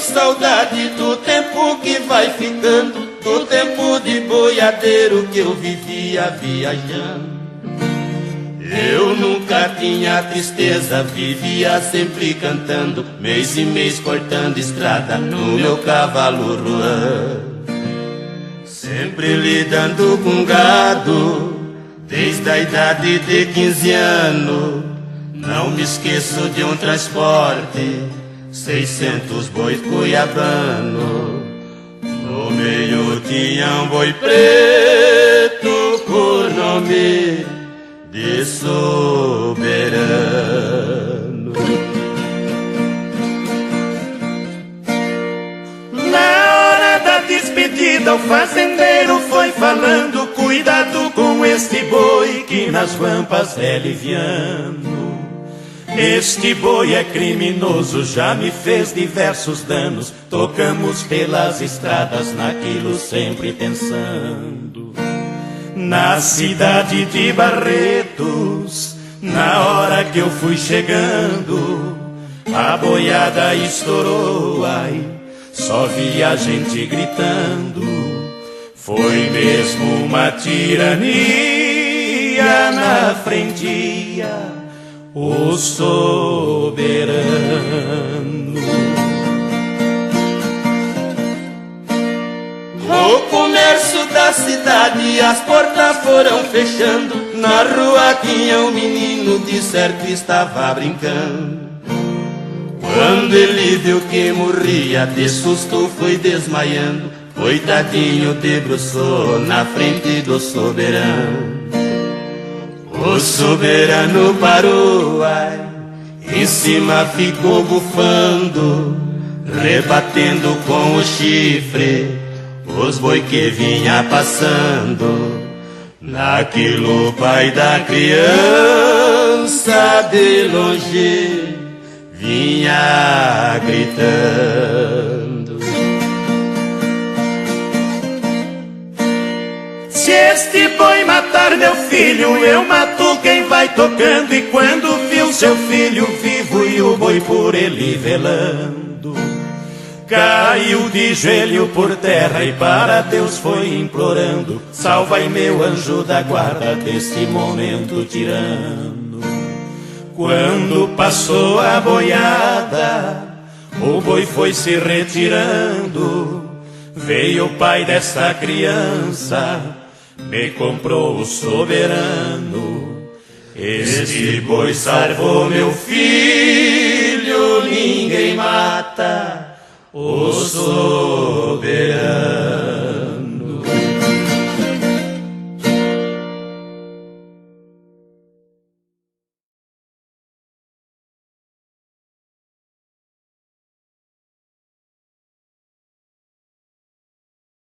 saudade do tempo que vai ficando, do tempo de boiadeiro que eu vivia viajando. Eu nunca tinha tristeza, vivia sempre cantando, mês e mês cortando estrada no meu cavalo ruan. Sempre lidando com gado, desde a idade de 15 anos. Não me esqueço de um transporte, 600 bois cuiabano. No meio tinha um boi preto por nome de Soberano. Na hora da despedida o fazendeiro foi falando: cuidado com este boi que nas pampas é liviano. Este boi é criminoso, já me fez diversos danos. Tocamos pelas estradas naquilo sempre pensando. Na cidade de Barretos, na hora que eu fui chegando, a boiada estourou, ai, só vi a gente gritando. Foi mesmo uma tirania na frente, o soberano. O comércio da cidade, as portas foram fechando. Na rua tinha um menino, de certo estava brincando. Quando ele viu que morria, de susto foi desmaiando. Coitadinho debruçou na frente do soberano. O soberano parou, ai, em cima ficou bufando, rebatendo com o chifre os boi que vinha passando. Naquilo o pai da criança de longe vinha gritando: se este boi matar meu filho, eu mato quem vai tocando. E quando viu seu filho vivo e o boi por ele velando, caiu de joelho por terra e para Deus foi implorando: salva-me meu anjo da guarda deste momento tirano. Quando passou a boiada, o boi foi se retirando. Veio o pai desta criança, me comprou o soberano. Este boi salvou meu filho, ninguém mata o soberano.